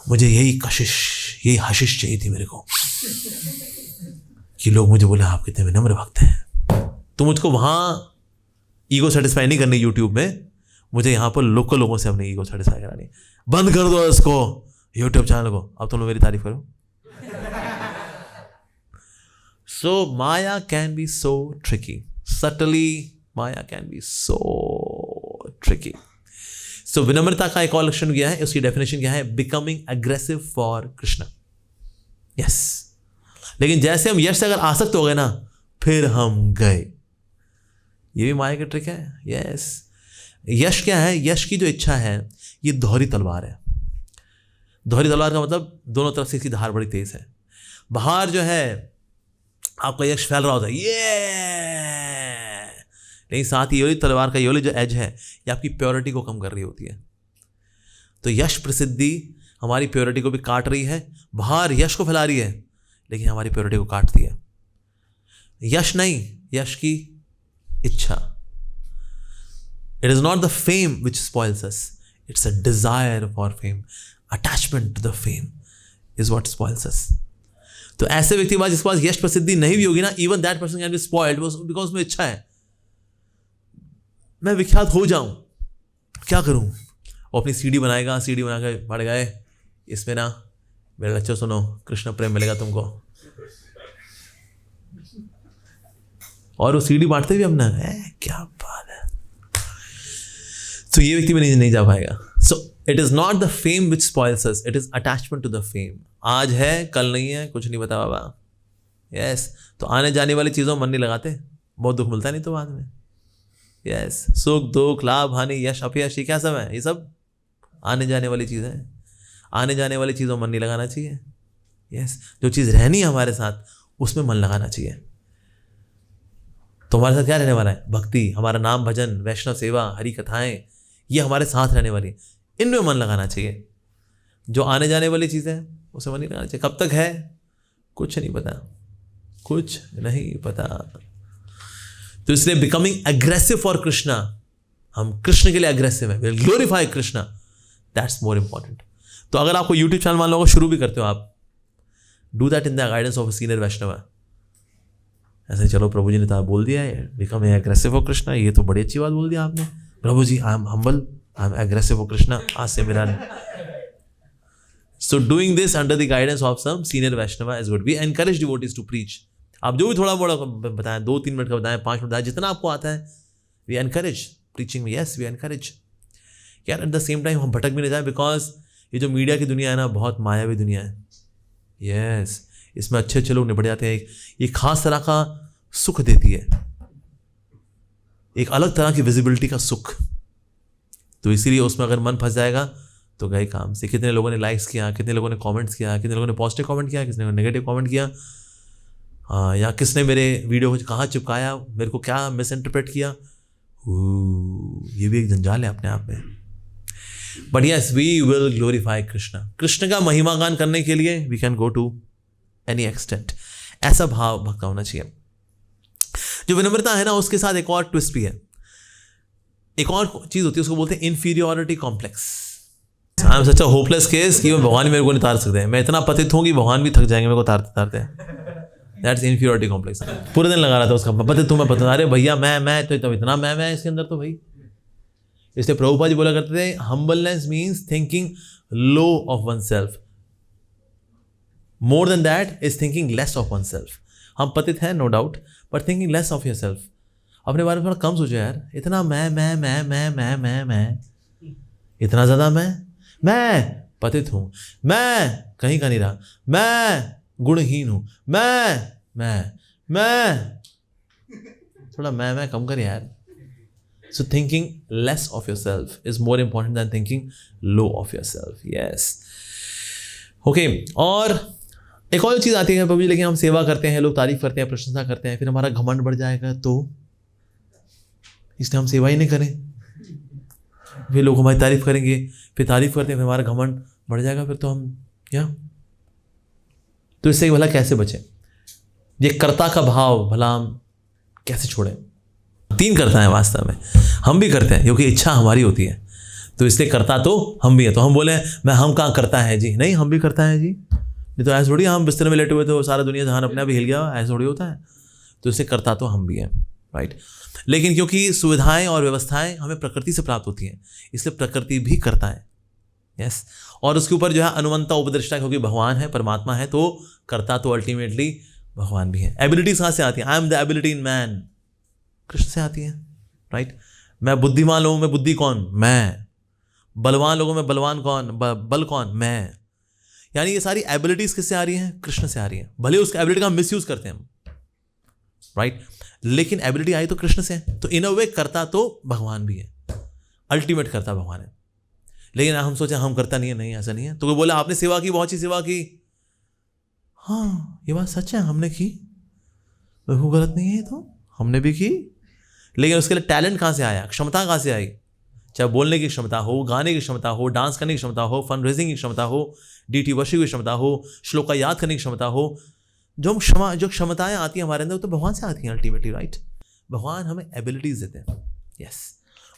मुझे यही कशिश, यही हशिश चाहिए थी मेरे को कि लोग मुझे बोले आप कितने विनम्र भक्त हैं। तो मुझको वहां ईगो सेटिस्फाई नहीं करनी यूट्यूब में, मुझे यहाँ पर लोकल लोगों से अपने ईगो सेटिस्फाई करानी। बंद कर दो इसको यूट्यूब चैनल को, अब तुम लोग मेरी तारीफ करो। So Maya can be so tricky, subtly Maya can be so tricky. So विनम्रता का एक और लक्षण क्या है, उसकी डेफिनेशन क्या है, becoming aggressive for Krishna. Yes लेकिन जैसे हम यश से अगर आसक्त हो गए ना, फिर हम गए। ये भी माया का ट्रिक है। यस यश क्या है, यश की जो इच्छा है ये दोहरी तलवार है। दोहरी तलवार का मतलब दोनों तरफ से इसकी धार बड़ी तेज है। बाहर जो है आपका यश फैल रहा होता है, ये लेकिन साथ ही ये तलवार का ये जो एज है ये आपकी प्योरिटी को कम कर रही होती है। तो यश प्रसिद्धि हमारी प्योरिटी को भी काट रही है, बाहर यश को फैला रही है लेकिन हमारी प्योरिटी को काटती है। यश नहीं, यश की इच्छा। It is not the fame which spoils us, it's a desire for fame, attachment to the fame is what spoils us. तो ऐसे व्यक्ति के पास जिसके पास यश प्रसिद्धि नहीं भी होगी ना, even that person can be spoiled because उसमें इच्छा है मैं विख्यात हो जाऊं, क्या करूं, वो अपनी सीडी बनाएगा, सीडी बना के बढ़ गए इसमें ना मेरे बच्चों सुनो, कृष्ण प्रेम मिलेगा तुमको। और वो सीडी बांटते भी अपना, क्या बात है। तो ये व्यक्ति भी नहीं जा पाएगा। So it is not the fame which spoils us, it is attachment to the fame. आज है कल नहीं है, कुछ नहीं पता बाबा। यस, तो आने जाने वाली चीज़ों में मन नहीं लगाते, बहुत दुख मिलता नहीं तो बाद में। यस, सुख दुख लाभ हानि यश अपयश, ये क्या सब है? ये सब आने जाने वाली चीज़ें हैं। आने जाने वाली चीज़ों में मन नहीं लगाना चाहिए। यस, जो चीज़ रहनी है हमारे साथ उसमें मन लगाना चाहिए। तो हमारे साथ क्या रहने वाला है? भक्ति, हमारा नाम भजन, वैष्णव सेवा, हरि कथाएं, ये हमारे साथ रहने वाली, इनमें मन लगाना चाहिए। जो आने जाने वाली चीज़ें हैं उसे मन नहीं लगाना चाहिए। कब तक है कुछ नहीं पता, कुछ नहीं पता। तो इसलिए बिकमिंग एग्रेसिव फॉर कृष्णा, हम कृष्ण के लिए एग्रेसिव है, will glorify Krishna, that's more important. तो अगर आपको यूट्यूब चैनल मान लो शुरू भी करते हो आप, do that in the guidance of senior Vaishnava. ऐसे चलो प्रभु जी ने तो बोल दिया है बिकम एग्रेसिव फॉर कृष्णा, ये तो बड़ी अच्छी बात बोल दिया आपने Prabhu ji, I am humble, I am aggressive for Krishna, आज से मेरा। So doing this under the guidance of some senior Vaishnava is good. We encourage devotees to preach. आप जो भी थोड़ा बड़ा बताएं, 2-3 मिनट का बताएं, 5 मिनट बताएं, जितना आपको आता है, वी एनकरेज प्रीचिंग में। Yes, we encourage. यार एट द सेम टाइम हम भटक भी नहीं जाए, बिकॉज ये जो मीडिया की दुनिया है ना, बहुत मायावी दुनिया है। यस, इसमें अच्छे अच्छे लोग निपट जाते हैं। ये खास तरह का सुख देती है, एक अलग तरह की विजिबिलिटी का सुख। तो इसीलिए उसमें अगर मन फंस जाएगा तो गए काम से। कितने लोगों ने लाइक्स किया, कितने लोगों ने कमेंट्स किया, कितने लोगों ने पॉजिटिव कमेंट किया, किसने नेगेटिव कमेंट किया, या किसने मेरे वीडियो को कहाँ चिपकाया, मेरे को क्या मिस इंटरप्रेट किया, ये भी एक जंजाल है अपने आप में। But yes, we will glorify Krishna. Krishna का महिमा गान करने के लिए we can go to any extent. ऐसा भाव भक्का होना चाहिए। जो विनम्रता है ना, उसके साथ एक और ट्विस्ट भी है, एक और चीज होती है, उसको बोलते हैं inferiority complex. I am such a hopeless case कि भगवान ही मेरे को नहीं तार सकते हैं, मैं इतना पतित हूँ कि भगवान भी थक जाएंगे मेरे को तारते तारते। That's inferiority complex. पूरे दिन लगा रहा था उसका, पतित हूँ मैं पतित। अरे भैया मैं तो इतना मैं इसके अंदर तो भाई। इसलिए प्रभुपाद जी बोला करते थे, humbleness means thinking low of oneself, more than that is thinking less of oneself. हम पतित हैं no doubt, but thinking less of yourself. अपने बारे में थोड़ा कम सोचो यार। इतना मैं इतना ज़्यादा मैं पतित हूँ, मैं कहीं का नहीं रहा, मैं गुणहीन हूँ, मैं थोड़ा मैं कम कर यार। So thinking less of yourself is more important than thinking low of yourself. Yes, okay. और एक और चीज़ आती है प्रभु जी, लेकिन हम सेवा करते हैं, लोग तारीफ करते हैं, प्रशंसा करते हैं, फिर हमारा घमंड बढ़ जाएगा, तो इसलिए हम सेवा ही नहीं करें। फिर लोग हमारी तारीफ करेंगे, फिर तारीफ करते हैं, फिर हमारा घमंड बढ़ जाएगा, फिर तो हम क्या। तो इससे भला कैसे बचें? ये कर्ता का भाव भला हम कैसे छोड़ें? 3 कर्ता है वास्तव में, हम भी करते हैं क्योंकि इच्छा हमारी होती है, तो इसलिए कर्ता तो हम भी हैं। तो हम बोले मैं हम कहाँ करता है जी, नहीं हम भी करता है जी। नहीं तो ऐसा थोड़ी हम बिस्तर में लेटे हुए तो सारा दुनिया जहान अपने आप हिल गया, ऐसा थोड़ी होता है। तो इससे करता तो हम भी हैं, राइट। लेकिन क्योंकि सुविधाएं और व्यवस्थाएं हमें प्रकृति से प्राप्त होती हैं, इसलिए प्रकृति भी करता है। यस, और उसके ऊपर जो है अनुमंता उपदृष्टा, क्योंकि भगवान है, परमात्मा है, तो करता तो अल्टीमेटली भगवान भी है। एबिलिटीज कहाँ से आती है? I am the ability in man, Krishna से आती है, राइट। मैं बुद्धिमान लोगों में बुद्धि कौन? मैं। बलवान लोगों में बलवान कौन? बल कौन? मैं। यानी ये सारी एबिलिटीज किससे आ रही हैं? कृष्ण से आ रही हैं। भले उसका एबिलिटी का मिसयूज करते हैं हम, राइट, लेकिन एबिलिटी आई तो कृष्ण से है। तो इन अ वे करता तो भगवान भी है, अल्टीमेट करता भगवान है। लेकिन हम सोचे हम करता नहीं है, नहीं ऐसा नहीं है। तो कोई बोला आपने सेवा की, बहुत अच्छी सेवा की, हाँ ये बात सच है, हमने की, वो गलत नहीं है, तो हमने भी की। लेकिन उसके लिए टैलेंट कहाँ से आया? क्षमता कहाँ से आई? चाहे बोलने की क्षमता हो, गाने की क्षमता हो, डांस करने की क्षमता हो, फंड रेजिंग की क्षमता हो, डीटी वर्शिप की क्षमता हो, श्लोक का याद करने की क्षमता हो, जो क्षमताएं आती हैं हमारे अंदर, तो भगवान से आती हैं अल्टीमेटली, राइट। भगवान हमें एबिलिटीज देते हैं। यस,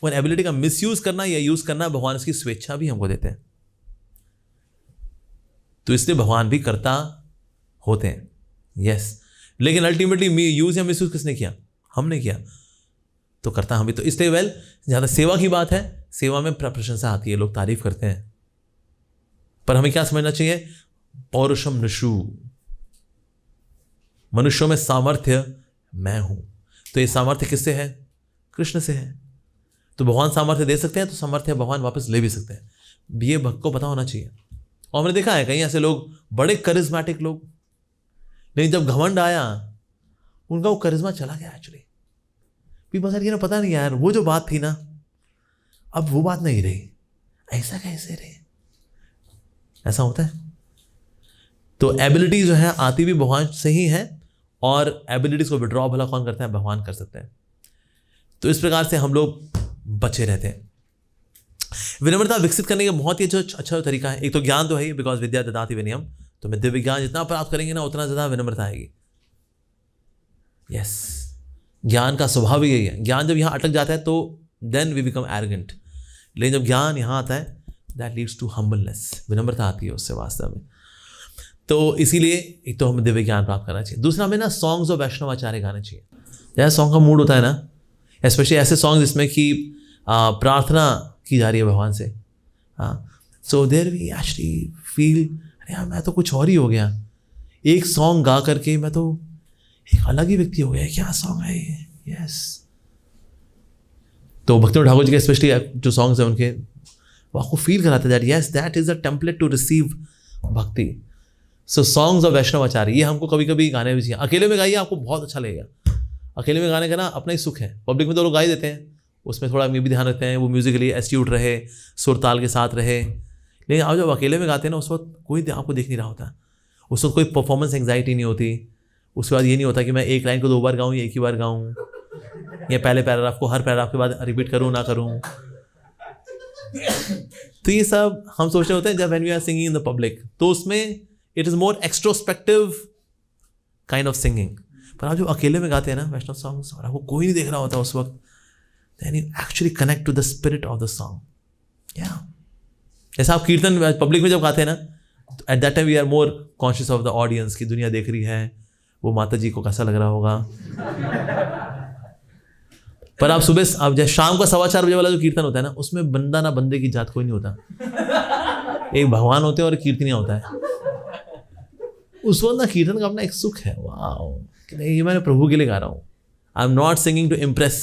और एबिलिटी का मिसयूज करना या यूज करना, भगवान उसकी स्वेच्छा भी हमको देते हैं। तो इसलिए भगवान भी करता होते हैं। यस, लेकिन अल्टीमेटली यूज या मिसयूज किसने किया? हमने किया, तो करता हम भी। तो इसलिए जहां तक सेवा की बात है, सेवा में प्रशंसा आती है, लोग तारीफ करते हैं, पर हमें क्या समझना चाहिए? पौरुषम नशु, मनुष्यों में सामर्थ्य मैं हूं। तो ये सामर्थ्य किससे है? कृष्ण से है। तो भगवान सामर्थ्य दे सकते हैं तो सामर्थ्य भगवान वापस ले भी सकते हैं, ये भक्त को पता होना चाहिए। और मैंने देखा है कहीं ऐसे लोग बड़े करिज्मेटिक लोग, लेकिन जब घमंड आया उनका वो करिश्मा चला गया। एक्चुअली पीपल सेड, पता नहीं यार वो जो बात थी ना, अब वो बात नहीं रही, ऐसा कैसे रहे? ऐसा होता है। तो एबिलिटी जो है आती भी भगवान से ही है, और एबिलिटीज को विड्रॉ भला कौन करता है? भगवान कर सकते हैं। तो इस प्रकार से हम लोग बचे रहते हैं। विनम्रता विकसित करने का बहुत ही अच्छा तरीका है। एक तो ज्ञान तो है ही, बिकॉज विद्या ददाति विनयम, तो मैं दिव्य ज्ञान जितना प्राप्त करेंगे ना उतना ज़्यादा विनम्रता आएगी। यस, ज्ञान का स्वभाव ही यही है। ज्ञान जब यहाँ अटक जाता है तो देन वी बिकम एरोगेंट, लेकिन जब ज्ञान यहाँ आता है दैट लीड्स टू हम्बलनेस, विनम्रता आती है उससे वास्तव में। तो इसीलिए एक तो हमें दिव्य ज्ञान प्राप्त करना चाहिए। दूसरा, हमें ना सॉन्ग्स और वैष्णवाचार्य गाने चाहिए। जैसे सॉन्ग का मूड होता है ना, स्पेशली ऐसे सॉन्ग जिसमें कि प्रार्थना की जा रही है भगवान से। So there we actually feel, अरे यार मैं तो कुछ और ही हो गया, एक सॉन्ग गा करके मैं तो एक अलग ही व्यक्ति हो गया। क्या सॉन्ग है ये? यस। तो भक्तिनाथ ठाकुर जी के स्पेशली जो सॉन्ग्स हैं उनके, वो आपको फील कराते हैं that yes that is a template to receive bhakti. So songs of वैष्णवाचार्य ये हमको कभी कभी गाने भी चाहिए। अकेले में गाइए, आपको बहुत अच्छा लगेगा। अकेले में गाने का ना अपना ही सुख है। पब्लिक में तो लोग गा ही देते हैं, उसमें थोड़ा भी ध्यान रखते हैं वो म्यूजिकली एस्ट्यूट रहे, सुर ताल के साथ रहे। लेकिन आप जब अकेले में गाते हैं ना, उस वक्त कोई आपको देख नहीं रहा होता, उस वक्त कोई परफॉर्मेंस एंग्जाइटी नहीं होती। उसके बाद ये नहीं होता कि मैं एक लाइन को 2 बार गाऊँ या एक ही बार गाऊँ, या पहले पैराग्राफ को हर पैराग्राफ के बाद रिपीट करूँ ना करूँ। तो ये सब हम सोच रहे होते हैं जब when we are singing in the public, तो उसमें it is more extrospective kind of singing. पर आप जो अकेले में गाते हैं ना वैष्णव सॉन्ग्स, और आपको कोई नहीं देख रहा होता उस वक्त, then you actually connect to the spirit of the song. या जैसा आप कीर्तन पब्लिक में जब गाते हैं ना, at that time we are more conscious of the audience की दुनिया देख रही है, वो माता जी को कैसा लग रहा होगा। पर आप सुबह, आप जैसे शाम का 4:15 बजे वाला जो कीर्तन होता है ना, उसमें बंदा ना बंदे की जात कोई नहीं होता, एक भगवान होते हैं और कीर्तनिया होता है। उस वक्त ना कीर्तन का अपना एक सुख है। वाओ, नहीं ये मैंने प्रभु के लिए गा रहा हूँ। I am not singing to impress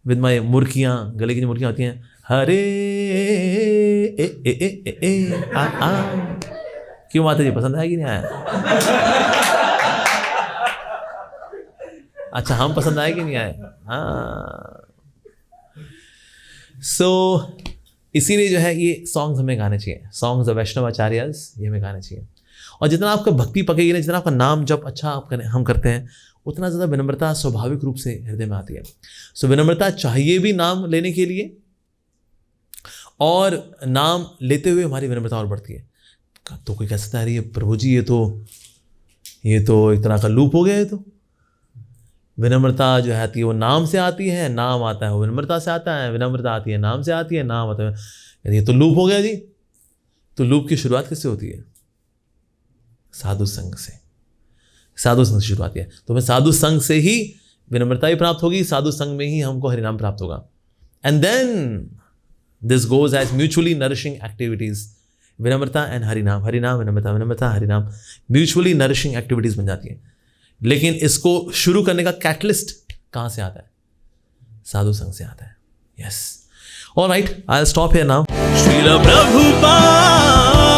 with my मुर्कियाँ, गले की जो मुर्कियाँ होती हैं, हरे ए ए ए ए ए आ आ। क्यों माता जी, पसंद आया कि नहीं आया? अच्छा, हम पसंद आए कि नहीं आए? हाँ। सो इसीलिए जो है ये सॉन्ग्स हमें गाने चाहिए, सॉन्ग्स ऑफ वैष्णवाचार्यस ये हमें गाने चाहिए। और जितना आपका भक्ति पकेगी ना, जितना आपका नाम जब अच्छा हम करते हैं, उतना ज़्यादा विनम्रता स्वाभाविक रूप से हृदय में आती है। सो विनम्रता चाहिए भी नाम लेने के लिए, और नाम लेते हुए हमारी विनम्रता और बढ़ती है। तो कोई कह सकता है, ये प्रभु जी ये तो एक तरह का लूप हो गया है। तो विनम्रता जो आती है वो नाम से आती है, नाम आता है वो विनम्रता से आता है, विनम्रता आती है नाम से आती है, नाम आता है, ये तो लूप हो गया जी। तो लूप की शुरुआत किससे होती है? साधु संघ से। साधु संघ से शुरुआत है। तो हमें साधु संघ से ही विनम्रता ही प्राप्त होगी, साधु संघ में ही हमको हरिनाम प्राप्त होगा। And then this goes as mutually nourishing activities. विनम्रता एंड हरिनाम, हरिनाम विनम्रता, विनम्रता हरिनाम, म्यूचुअली नरिशिंग एक्टिविटीज बन जाती है। लेकिन इसको शुरू करने का कैटलिस्ट कहाँ से आता है? साधु संघ से आता है। Yes, alright, I will stop here now. Srila Prabhupada.